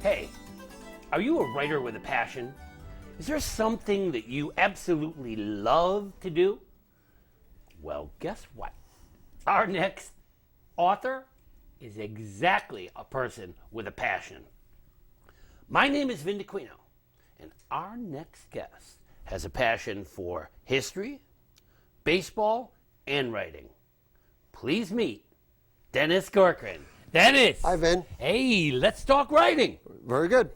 Hey, are you a writer with a passion? Is there something that you absolutely love to do? Well, guess what? Our next author is exactly a person with a passion. My name is Vin Dacquino, and our next guest has a passion for history, baseball, and writing. Please meet Dennis Corcoran. Dennis! Hi, Vin. Hey, let's talk writing. Very good.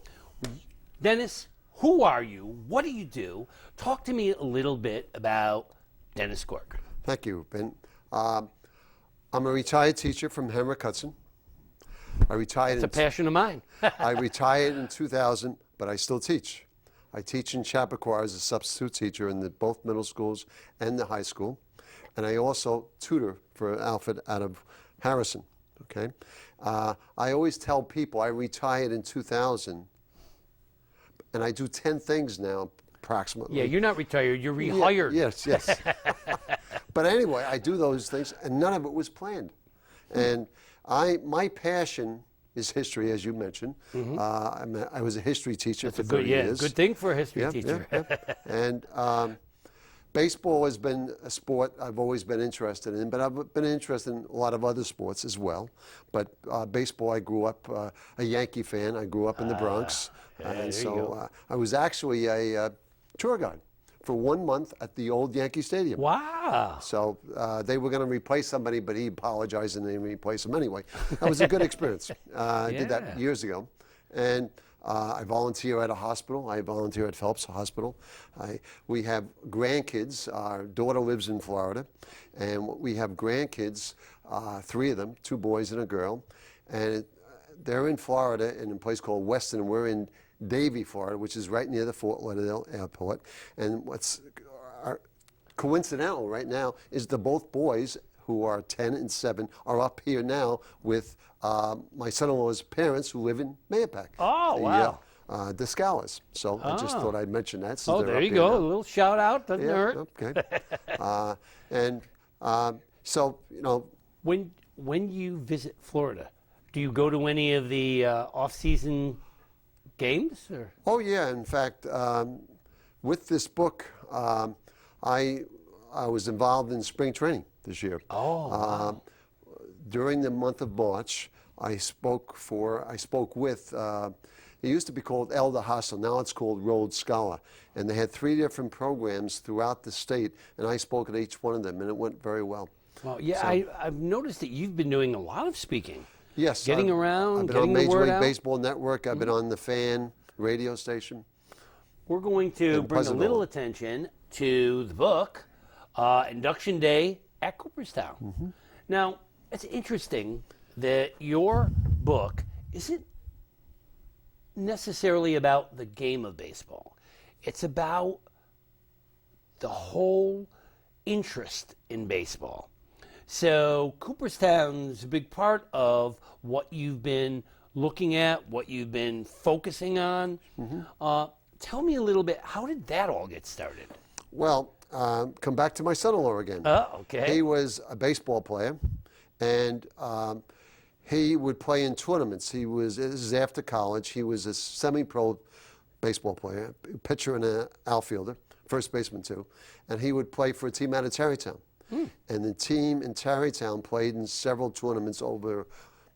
Dennis, who are you? What do you do? Talk to me a little bit about Dennis Corcoran. Thank you, Vin. I'm a retired teacher from Henrik Hudson. I retired. It's a passion of mine. I retired in 2000, but I still teach. I teach in Chappaqua as a substitute teacher in both middle schools and the high school. And I also tutor for an outfit out of Harrison. Okay. I always tell people I retired in 2000, and I do 10 things now, approximately. Yeah, you're not retired, you're rehired. Yeah, yes. But anyway, I do those things, and none of it was planned. And my passion is history, as you mentioned. I was a history teacher for 30 years. Good thing for a history teacher. And baseball has been a sport I've always been interested in, but I've been interested in a lot of other sports as well. But baseball, I grew up a Yankee fan. I grew up in the Bronx. And so I was actually a tour guide for 1 month at the old Yankee Stadium. Wow. So they were going to replace somebody, but he apologized and they replaced him anyway. That was a good experience. I did that years ago. And I volunteer at a hospital. I volunteer at Phelps Hospital. We have grandkids. Our daughter lives in Florida. And we have grandkids, 3 of them, 2 boys and a girl. And they're in Florida in a place called Weston. We're in Davie, Florida, which is right near the Fort Lauderdale airport. And what's coincidental right now is both boys, who are 10 and 7, are up here now with my son-in-law's parents who live in Mayapack. Oh, wow. The Scalas. So I just thought I'd mention that. Oh, there you go. A little shout out. Doesn't hurt. Okay. So, you know. When you visit Florida, do you go to any of the off-season games? Or? Oh, yeah. In fact, with this book, I was involved in spring training this year. Oh, wow. During the month of March, I spoke with, it used to be called Elder Hostel, now it's called Rhodes Scholar. And they had 3 different programs throughout the state, and I spoke at each one of them, and it went very well. Well, yeah, so, I've noticed that you've been doing a lot of speaking. Yes. Getting around, I've been getting on the Major word League out. Baseball Network. I've been on the Fan radio station. We're going to bring a little attention to the book, Induction Day at Cooperstown. Now, it's interesting that your book isn't necessarily about the game of baseball. It's about the whole interest in baseball. So Cooperstown's a big part of what you've been looking at, what you've been focusing on. Tell me a little bit, how did that all get started? Well, come back to my son-in-law again. Okay. He was a baseball player, and he would play in tournaments. This is after college. He was a semi-pro baseball player, pitcher and an outfielder, first baseman too, and he would play for a team out of Tarrytown. And the team in Tarrytown played in several tournaments over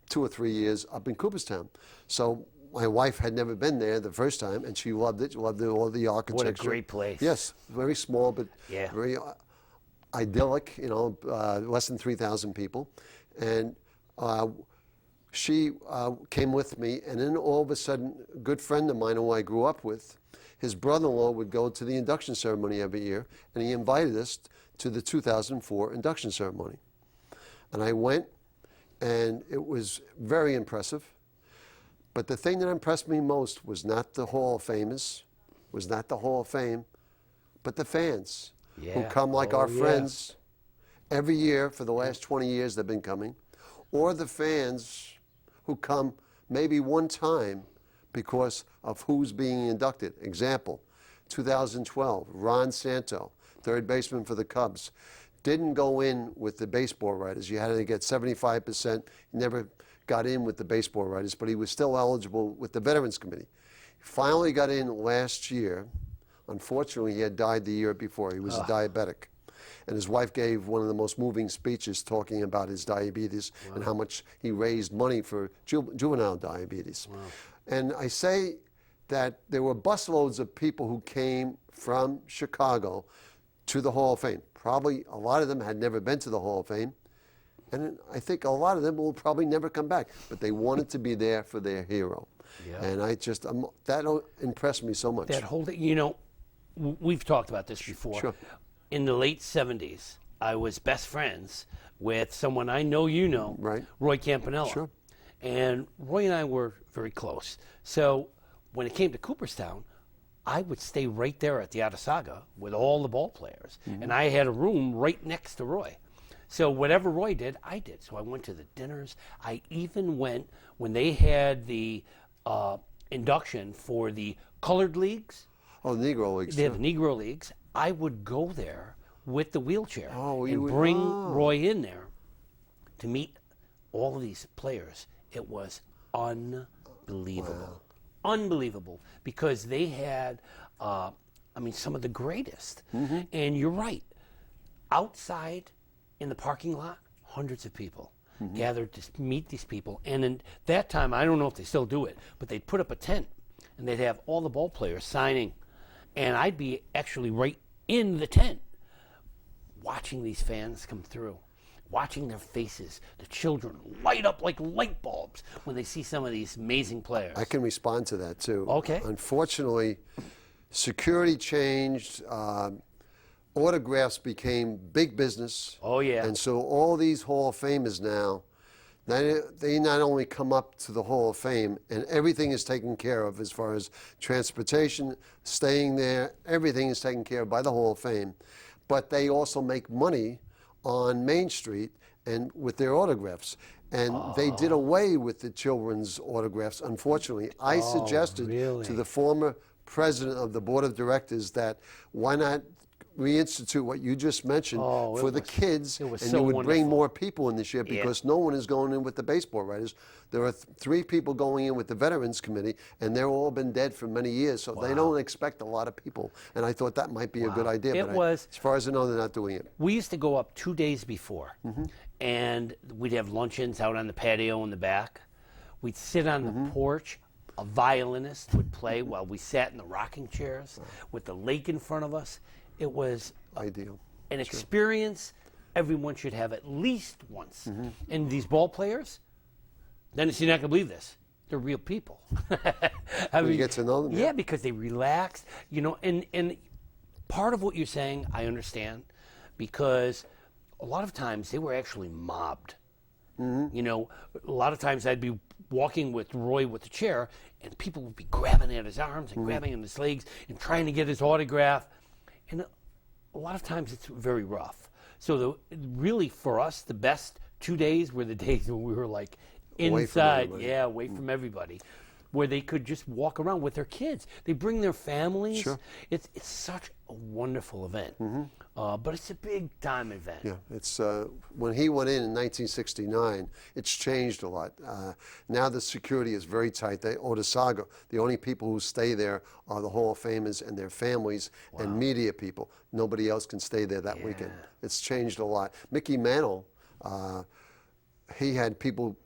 2 or 3 years up in Cooperstown. So my wife had never been there the first time, and she loved it. She loved all the architecture. What a great place. Yes, very small, but very idyllic, you know, less than 3,000 people. And she came with me, and then all of a sudden, a good friend of mine who I grew up with, his brother-in-law would go to the induction ceremony every year, and he invited us to the 2004 induction ceremony. And I went, and it was very impressive. But the thing that impressed me most was not the Hall of Famers, was not the Hall of Fame, but the fans who come like our friends every year for the last 20 years they've been coming, or the fans who come maybe one time because of who's being inducted. Example, 2012, Ron Santo, third baseman for the Cubs, didn't go in with the baseball writers. You had to get 75%. He never got in with the baseball writers, but he was still eligible with the Veterans Committee. He finally got in last year. Unfortunately, he had died the year before. He was a diabetic. And his wife gave one of the most moving speeches talking about his diabetes and how much he raised money for juvenile diabetes. Wow. And I say that there were busloads of people who came from Chicago to the Hall of Fame. Probably a lot of them had never been to the Hall of Fame. And I think a lot of them will probably never come back. But they wanted to be there for their hero. Yeah. And that impressed me so much. That whole thing, you know, we've talked about this before. Sure. In the late 70s, I was best friends with someone I know you know, right. Roy Campanella. Sure. And Roy and I were very close. So when it came to Cooperstown, I would stay right there at the Atasaga with all the ball players. And I had a room right next to Roy. So whatever Roy did, I did. So I went to the dinners. I even went when they had the induction for the colored leagues. Oh, the Negro Leagues. They had the Negro Leagues. I would go there with the wheelchair and would bring Roy in there to meet all of these players. It was unbelievable. Wow. Unbelievable, because they had, some of the greatest. And you're right. Outside in the parking lot, hundreds of people gathered to meet these people. And in that time, I don't know if they still do it, but they'd put up a tent and they'd have all the ball players signing. And I'd be actually right in the tent watching these fans come through, watching their faces. The children light up like light bulbs when they see some of these amazing players. I can respond to that, too. Okay. Unfortunately, security changed. Autographs became big business. Oh, yeah. And so all these Hall of Famers now, they not only come up to the Hall of Fame, and everything is taken care of as far as transportation, staying there, everything is taken care of by the Hall of Fame, but they also make money on Main Street and with their autographs. And they did away with the children's autographs, unfortunately. I suggested to the former president of the board of directors that why not reinstitute what you just mentioned for the kids, and so you would wonderful. bring more people in this year, because no one is going in with the baseball writers. There are 3 people going in with the Veterans Committee, and they've all been dead for many years, so they don't expect a lot of people. And I thought that might be a good idea. As far as I know, they're not doing it. We used to go up 2 days before, and we'd have luncheons out on the patio in the back. We'd sit on the porch. A violinist would play while we sat in the rocking chairs with the lake in front of us. It was ideal. An experience everyone should have at least once. And these ball players, Dennis, you're not going to believe this. They're real people. You get to know them. Yeah, because they relax, you know, and part of what you're saying, I understand, because a lot of times they were actually mobbed. You know, a lot of times I'd be walking with Roy with the chair, and people would be grabbing at his arms and grabbing at his legs and trying to get his autograph. And a lot of times it's very rough. So really, for us, the best 2 days were the days when we were like inside, away from everybody, where they could just walk around with their kids. They bring their families. Sure. It's such a wonderful event, but it's a big time event. Yeah, it's when he went in 1969, it's changed a lot. Now the security is very tight. Otasaga, the only people who stay there are the Hall of Famers and their families and media people. Nobody else can stay there that weekend. It's changed a lot. Mickey Mantle, he had people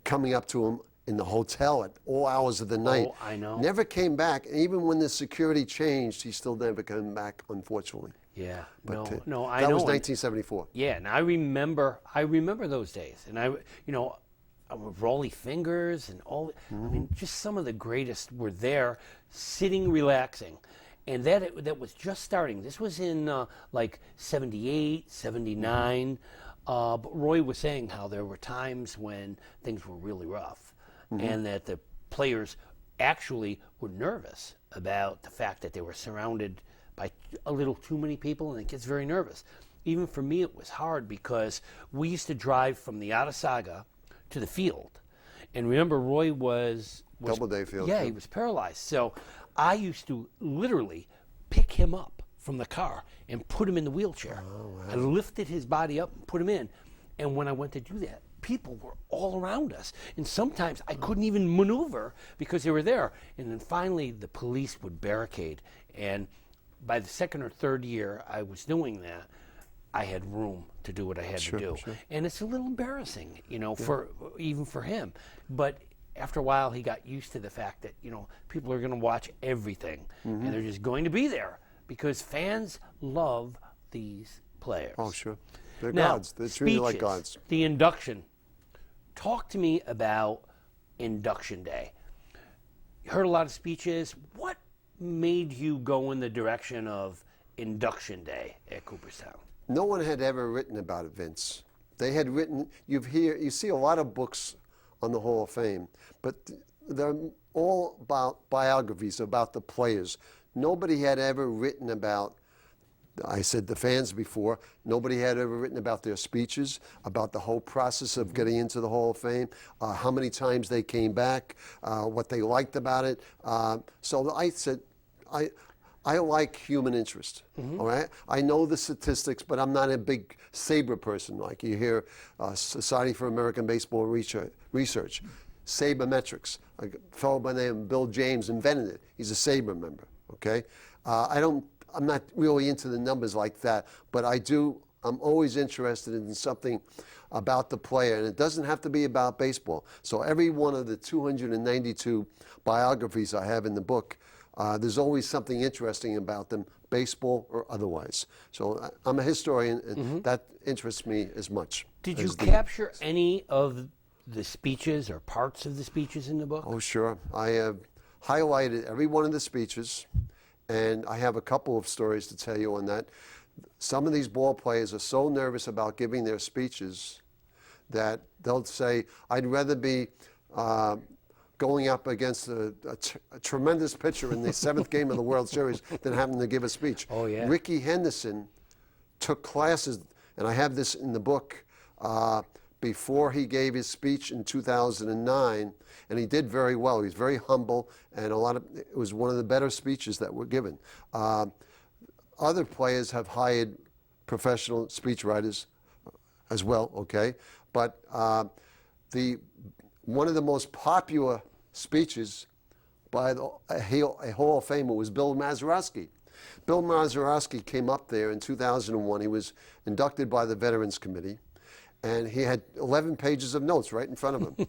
coming up to him in the hotel at all hours of the night. Oh, I know. Never came back. And even when the security changed, he still never came back, unfortunately. Yeah. But, I that know. was 1974. Yeah, and I remember those days. And Rolly Fingers and all. I mean, just some of the greatest were there, sitting, relaxing. And that was just starting. This was in like 78, 79. But Roy was saying how there were times when things were really rough. And that the players actually were nervous about the fact that they were surrounded by a little too many people, and it gets very nervous. Even for me, it was hard because we used to drive from the Atasaga to the field. And remember, Roy was Doubleday Field. Yeah, he was paralyzed. So I used to literally pick him up from the car and put him in the wheelchair. I lifted his body up and put him in. And when I went to do that, people were all around us. And sometimes I couldn't even maneuver because they were there. And then finally the police would barricade. And by the second or third year I was doing that, I had room to do what I had to do. Sure. And it's a little embarrassing, you know, even for him. But after a while, he got used to the fact that, you know, people are going to watch everything. And they're just going to be there because fans love these players. Oh, sure. They're now, gods. They're truly like gods. The induction. Talk to me about induction day. You heard a lot of speeches. What made you go in the direction of induction day at Cooperstown? No one had ever written about it, Vince. They had written, you see a lot of books on the Hall of Fame, but they're all about biographies, about the players. Nobody had ever written about, I said the fans before, nobody had ever written about their speeches, about the whole process of getting into the Hall of Fame, how many times they came back, what they liked about it. So I said, I like human interest, all right? I know the statistics, but I'm not a big SABR person. Like you hear Society for American Baseball Research, sabermetrics. A fellow by the name of Bill James invented it. He's a SABR member, okay? I'm not really into the numbers like that, but I'm always interested in something about the player, and it doesn't have to be about baseball. So every one of the 292 biographies I have in the book, there's always something interesting about them, baseball or otherwise. So I'm a historian, and that interests me as much. Did you capture any of the speeches or parts of the speeches in the book? Oh, sure. I have highlighted every one of the speeches, and I have a couple of stories to tell you on that. Some of these ball players are so nervous about giving their speeches that they'll say, I'd rather be going up against a tremendous pitcher in the 7th game of the World Series than having to give a speech. Oh, yeah. Rickey Henderson took classes, and I have this in the book, before he gave his speech in 2009, and he did very well. He was very humble, and it was one of the better speeches that were given. Other players have hired professional speechwriters as well, okay? But one of the most popular speeches by a Hall of Famer was Bill Mazeroski. Bill Mazeroski came up there in 2001. He was inducted by the Veterans Committee, and he had 11 pages of notes right in front of him.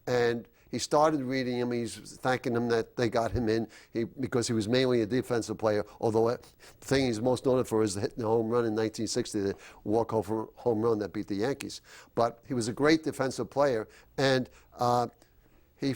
And he started reading them. He's thanking them that they got him in because he was mainly a defensive player, although the thing he's most noted for is hitting the home run in 1960, the walk-off home run that beat the Yankees. But he was a great defensive player, and he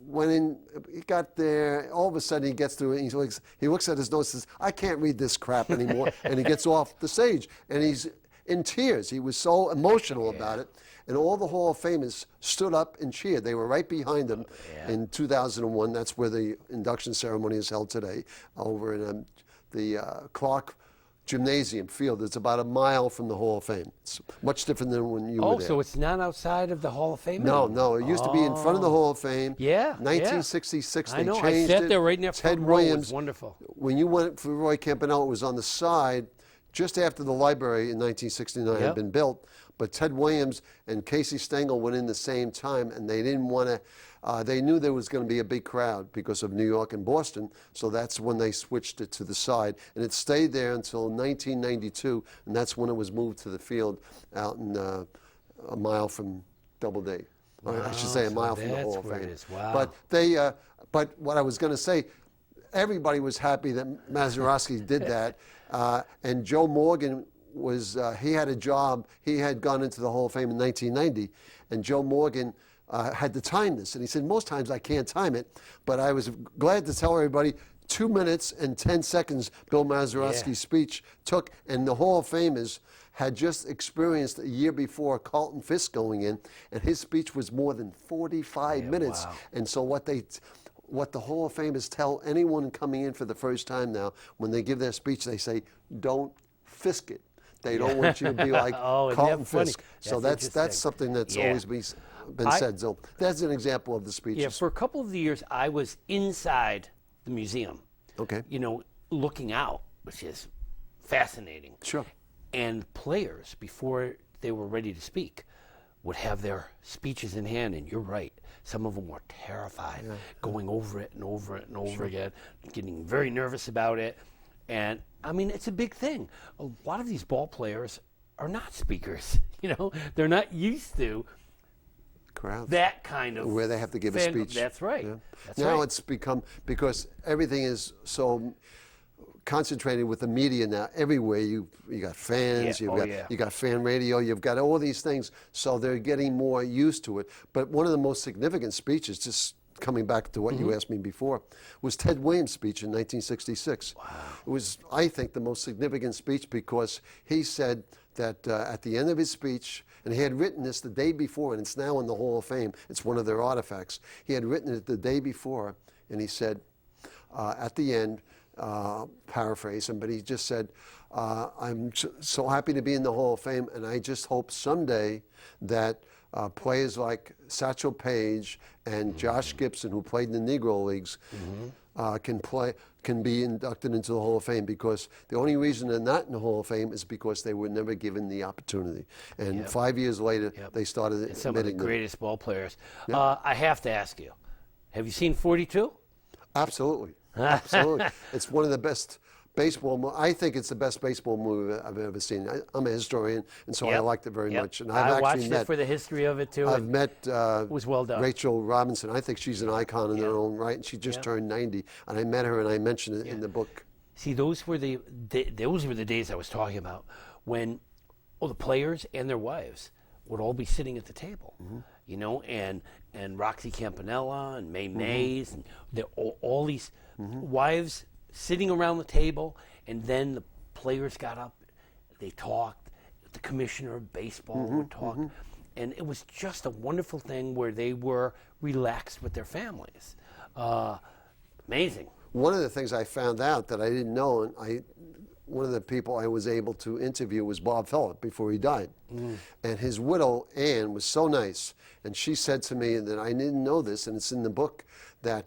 went in, he got there, all of a sudden he gets through it, and he looks at his notes and says, I can't read this crap anymore, and he gets off the stage, and he's in tears. He was so emotional about it. And all the Hall of Famers stood up and cheered. They were right behind him in 2001. That's where the induction ceremony is held today, over in the Clark Gymnasium field. It's about a mile from the Hall of Fame. It's much different than when you were there. Oh, so it's not outside of the Hall of Fame No, anymore? no. It used to be in front of the Hall of Fame. Yeah, 1966, I know. they changed it. I sat there right in that Ted front row. Williams. It was wonderful. When you went for Roy Campanella, it was on the side just after the library in 1969 had been built. But Ted Williams and Casey Stengel went in the same time, and they didn't want to, they knew there was going to be a big crowd because of New York and Boston, so that's when they switched it to the side. And it stayed there until 1992, and that's when it was moved to the field out in a mile from Doubleday. Wow, I should say a mile from the Hall of Fame. Wow. But what I was going to say, everybody was happy that Mazeroski did that, and Joe Morgan he had a job. He had gone into the Hall of Fame in 1990, and Joe Morgan had to time this. And he said, most times I can't time it, but I was glad to tell everybody 2 minutes and 10 seconds Bill Mazeroski's speech took, and the Hall of Famers had just experienced a year before Carlton Fisk going in, and his speech was more than 45 minutes. Wow. And so what the Hall of Famers tell anyone coming in for the first time now, when they give their speech, they say, don't Fisk it. They don't want you to be like Carlton Fisk. So that's something that's always been said. So that's an example of the speeches. Yeah, for a couple of years, I was inside the museum. Okay. You know, looking out, which is fascinating. Sure. And players, before they were ready to speak, would have their speeches in hand, and you're right. Some of them were terrified, going over it and over it and over again, getting very nervous about it. And I mean, it's a big thing. A lot of these ball players are not speakers. You know, they're not used to crowds. That kind of where they have to give a speech. That's right. Yeah. That's now right. it's become, because everything is so concentrated with the media now. Everywhere you got fans, you got fan radio, you've got all these things. So they're getting more used to it. But one of the most significant speeches, just coming back to what you asked me before, was Ted Williams' speech in 1966. Wow. It was, I think, the most significant speech because he said that at the end of his speech, and he had written this the day before, and it's now in the Hall of Fame. It's one of their artifacts. He had written it the day before, and he said at the end, paraphrase him, but he just said, I'm so happy to be in the Hall of Fame, and I just hope someday that players like Satchel Paige and Josh Gibson, who played in the Negro Leagues, can be inducted into the Hall of Fame, because the only reason they're not in the Hall of Fame is because they were never given the opportunity. And 5 years later, they started admitting some of the greatest ball players. Yep. I have to ask you, have you seen 42? Absolutely. Absolutely. It's one of the best baseball. I think it's the best baseball movie I've ever seen. I'm a historian, and so I liked it very much. And I watched it for the history of it too. I've met it was well done. Rachel Robinson. I think she's an icon in her own right, and she just turned 90. And I met her, and I mentioned it in the book. See, those were the days I was talking about, when the players and their wives would all be sitting at the table, you know, and Roxy Campanella and May Mays, and all these wives sitting around the table, and then the players got up, they talked, the commissioner of baseball would talk, and it was just a wonderful thing where they were relaxed with their families. Amazing. One of the things I found out that I didn't know, and one of the people I was able to interview was Bob Phillip before he died. And his widow, Ann, was so nice. And she said to me that I didn't know this, and it's in the book, that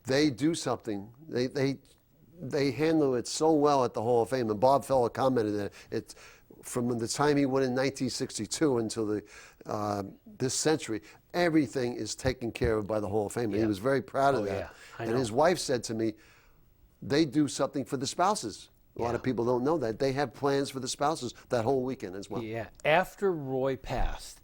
they do something. They handle it so well at the Hall of Fame. And Bob Phillip commented that it's from the time he went in 1962 until this century, everything is taken care of by the Hall of Fame. And he was very proud of that. And his wife said to me, they do something for the spouses. A lot of people don't know that. They have plans for the spouses that whole weekend as well. Yeah. After Roy passed,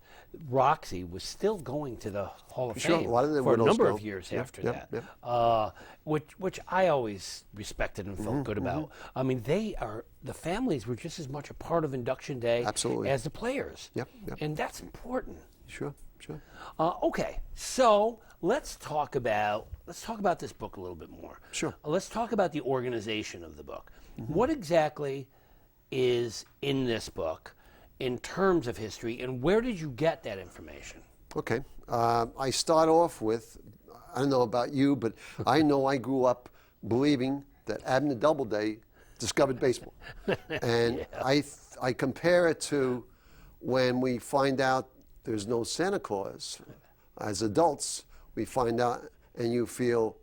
Roxy was still going to the Hall of Fame for a number of years after that, which I always respected and felt good about. I mean, the families were just as much a part of induction day as the players. And that's important. Sure. Okay, so let's talk about this book a little bit more. Sure. Let's talk about the organization of the book. What exactly is in this book in terms of history, and where did you get that information? Okay. I start off with, I don't know about you, but I know I grew up believing that Abner Doubleday discovered baseball. And I compare it to when we find out there's no Santa Claus. As adults, we find out and you feel,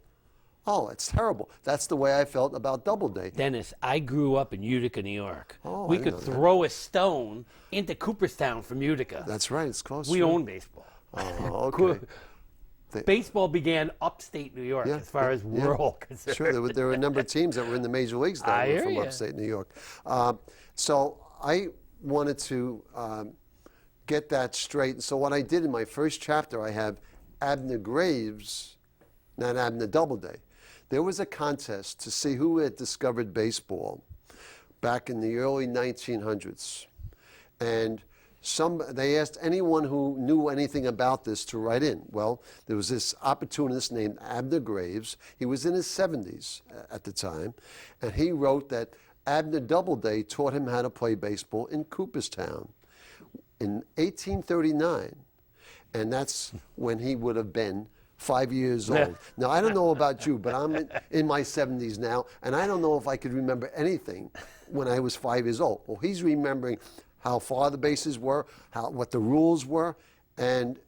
oh, it's terrible. That's the way I felt about Doubleday. Dennis, I grew up in Utica, New York. Oh, we could throw a stone into Cooperstown from Utica. That's right, it's close. We own baseball. Oh, okay. Baseball began upstate New York as far as we're all concerned. Sure, there were a number of teams that were in the major leagues that were from upstate New York. So I wanted to get that straight. And so what I did in my first chapter, I have Abner Graves, not Abner Doubleday. There was a contest to see who had discovered baseball back in the early 1900s. And they asked anyone who knew anything about this to write in. Well, there was this opportunist named Abner Graves. He was in his 70s at the time, and he wrote that Abner Doubleday taught him how to play baseball in Cooperstown in 1839, and that's when he would have been 5 years old. Now, I don't know about you, but I'm in my 70s now, and I don't know if I could remember anything when I was 5 years old. Well, he's remembering how far the bases were, what the rules were, and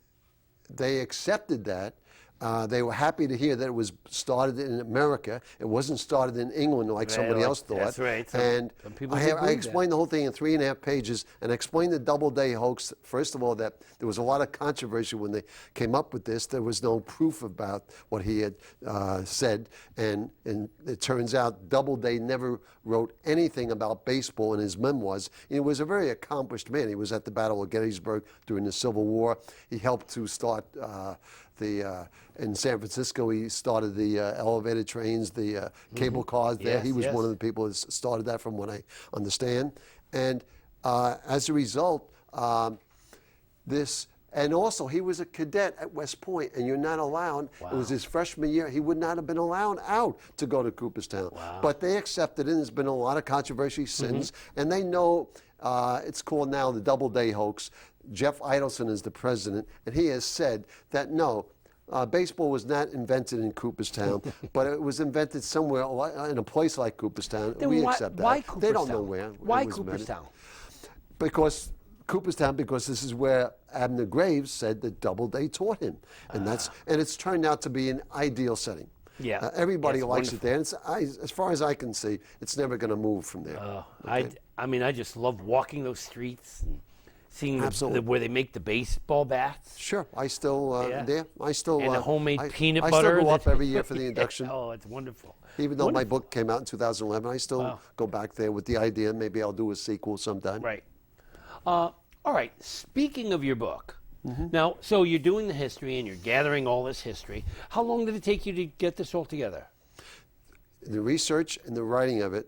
they accepted that. they were happy to hear that it was started in America. It wasn't started in England like somebody else thought. That's right. And some people I explained the whole thing in 3.5 pages and explained the Doubleday hoax. First of all, that there was a lot of controversy when they came up with this. There was no proof about what he had said. And it turns out Doubleday never wrote anything about baseball in his memoirs. He was a very accomplished man. He was at the Battle of Gettysburg during the Civil War. He helped to start in San Francisco, he started the elevated trains, the cable cars there. Yes, he was yes. one of the people that started that, from what I understand. And as a result, and also he was a cadet at West Point, and you're not allowed. Wow. It was his freshman year. He would not have been allowed out to go to Cooperstown. Wow. But they accepted it, and there's been a lot of controversy since. And they know it's called now the Doubleday hoax. Jeff Idelson is the president, and he has said that no, baseball was not invented in Cooperstown, but it was invented somewhere in a place like Cooperstown. Then we why, accept that. Why Cooperstown? They don't know where. Why it was invented. Cooperstown? Because Cooperstown, because this is where Abner Graves said that Doubleday taught him, and it's turned out to be an ideal setting. Yeah, everybody it's likes wonderful. it there. And as far as I can see, it's never going to move from there. I mean, I just love walking those streets and seeing where they make the baseball bats. Sure, I still there. I still and the homemade peanut I butter. still go up every year for the induction. Oh, it's wonderful. Even though my book came out in 2011, I still go back there with the idea maybe I'll do a sequel sometime. Right. All right. Speaking of your book, now, so you're doing the history and you're gathering all this history. How long did it take you to get this all together? The research and the writing of it,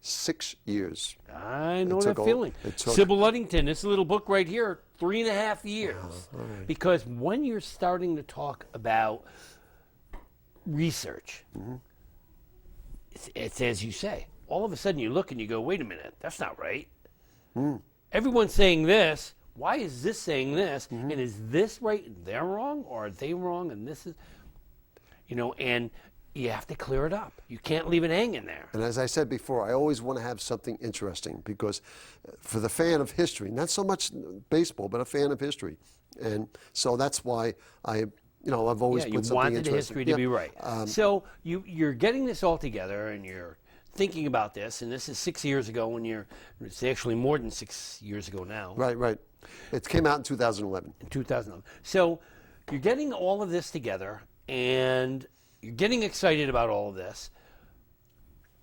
6 years. I know that feeling. Sybil Ludington, this little book right here, 3.5 years. Right. Because when you're starting to talk about research, it's as you say, all of a sudden you look and you go, wait a minute, that's not right. Everyone's saying this. Why is this saying this? And is this right and they're wrong? Or are they wrong and this is, and you have to clear it up. You can't leave it hanging there. And as I said before, I always want to have something interesting, because for the fan of history, not so much baseball, but a fan of history. And so that's why I've always put something interesting. You wanted the history to be right. So you're getting this all together and you're thinking about this, and this is 6 years ago it's actually more than 6 years ago now. Right. It came out in 2011. In 2011. So you're getting all of this together, and you're getting excited about all of this.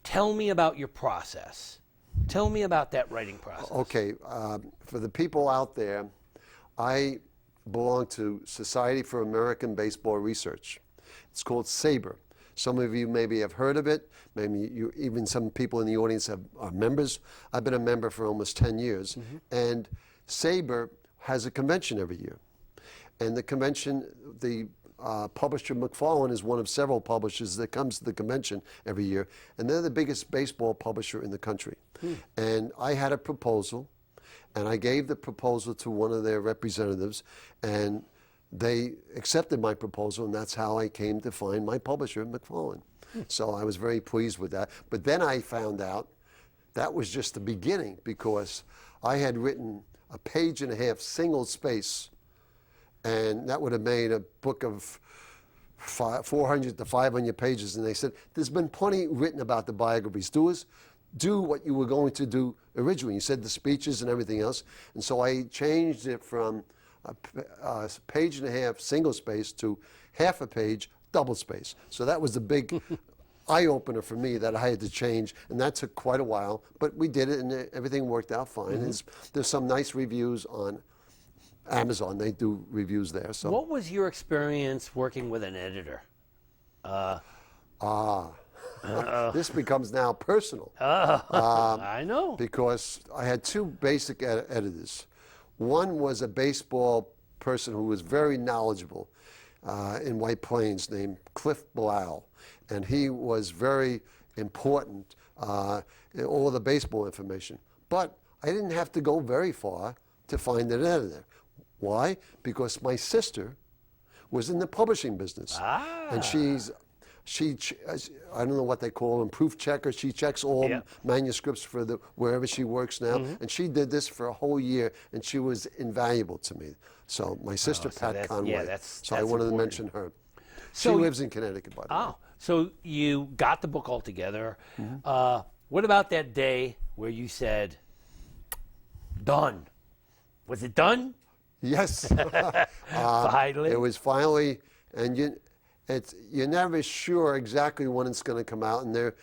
Tell me about your process. Tell me about that writing process. Okay. For the people out there, I belong to Society for American Baseball Research. It's called SABR. Some of you maybe have heard of it. Maybe even some people in the audience are members. I've been a member for almost 10 years. And SABR has a convention every year. And the convention, the publisher McFarlane is one of several publishers that comes to the convention every year. And they're the biggest baseball publisher in the country. And I had a proposal, and I gave the proposal to one of their representatives, and they accepted my proposal, and that's how I came to find my publisher, McFarlane. So I was very pleased with that. But then I found out that was just the beginning, because I had written a 1.5-page single space, and that would have made a book of 400 to 500 pages. And they said, there's been plenty written about the biographies. Do what you were going to do originally. You said the speeches and everything else. And so I changed it from a 1.5-page single space to 1/2 page double space. So that was the big eye-opener for me that I had to change, and that took quite a while, but we did it, and everything worked out fine. There's some nice reviews on Amazon. They do reviews there. So what was your experience working with an editor? This becomes now personal. I know. Because I had two basic editors. One was a baseball person who was very knowledgeable in White Plains, named Cliff Blau, and he was very important in all the baseball information. But I didn't have to go very far to find an editor. Why? Because my sister was in the publishing business, and I don't know what they call them, proof checker. She checks all manuscripts for wherever she works now, and she did this for a whole year, and she was invaluable to me. So my sister, Pat Conway. that's I wanted important. to mention her. She lives in Connecticut, by the way. Oh, so you got the book all together. What about that day where you said, done? Was it done? Yes. Finally? It was finally, and you're never sure exactly when it's going to come out. And the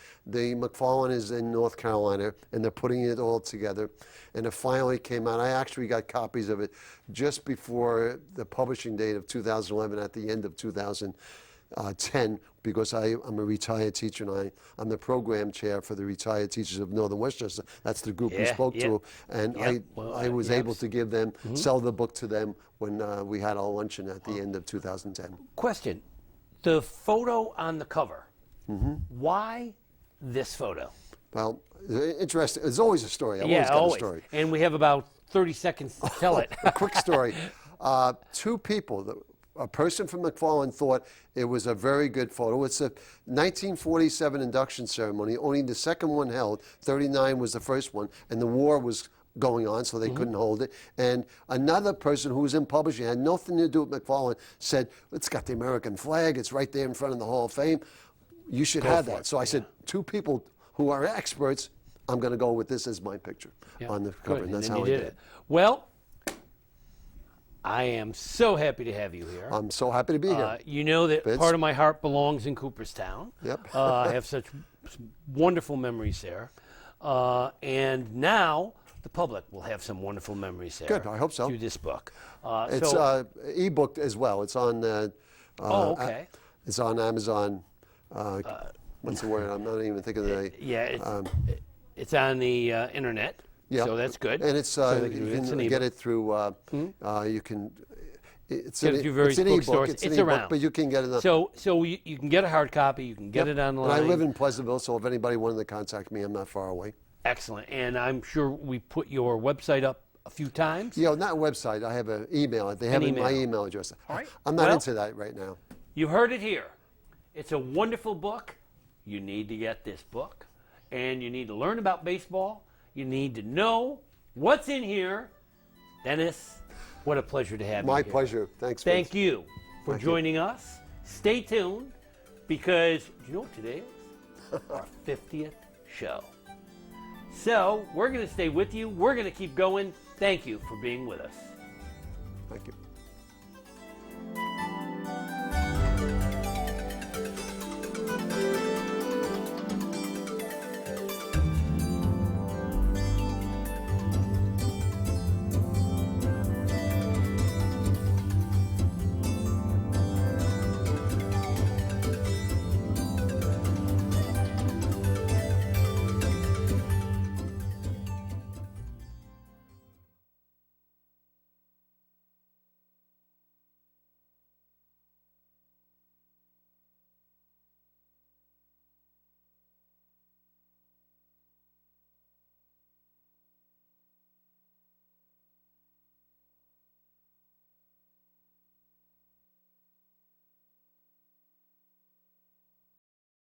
McFarlane is in North Carolina, and they're putting it all together. And it finally came out. I actually got copies of it just before the publishing date of 2011, at the end of 2010, because I'm a retired teacher, and I'm the program chair for the retired teachers of Northern Westchester. That's the group we spoke to. And I was able to give them, sell the book to them when we had our luncheon at the end of 2010. Question. The photo on the cover, why this photo? Well, interesting. There's always a story. I've always got a story. And we have about 30 seconds to tell it. A quick story. Two people, a person from McFarlane thought it was a very good photo. It's a 1947 induction ceremony, only the second one held. 39 was the first one, and the war was going on, so they couldn't hold it. And another person who was in publishing, had nothing to do with McFarlane, said, it's got the American flag, it's right there in front of the Hall of Fame. You should have that. So I said, two people who are experts, I'm going to go with this as my picture on the cover. And that's how I did it. Well, I am so happy to have you here. I'm so happy to be here. You know that part of my heart belongs in Cooperstown. Yep. I have such wonderful memories there. And now the public will have some wonderful memories there. Good, I hope so. Through this book. It's e-book as well. It's on. Okay. It's on Amazon. What's the word? I'm not even thinking of the name. Yeah, it's on the internet. Yeah. So that's good. And it's So you it's can an get it through. You can. It's Get an, it through various it's an bookstores. e-book. It's an around. e-book, but you can get it. So you can get a hard copy. You can get it online. And I live in Pleasantville, so if anybody wanted to contact me, I'm not far away. Excellent. And I'm sure we put your website up a few times. Yeah, not a website. I have an email. They have my email address. All right. I'm not into that right now. You heard it here. It's a wonderful book. You need to get this book. And you need to learn about baseball. You need to know what's in here. Dennis, what a pleasure to have you My here. pleasure. Thanks. Thank you for Thank joining us. Stay tuned, because do you know what today is? Our 50th show. So we're going to stay with you. We're going to keep going. Thank you for being with us. Thank you.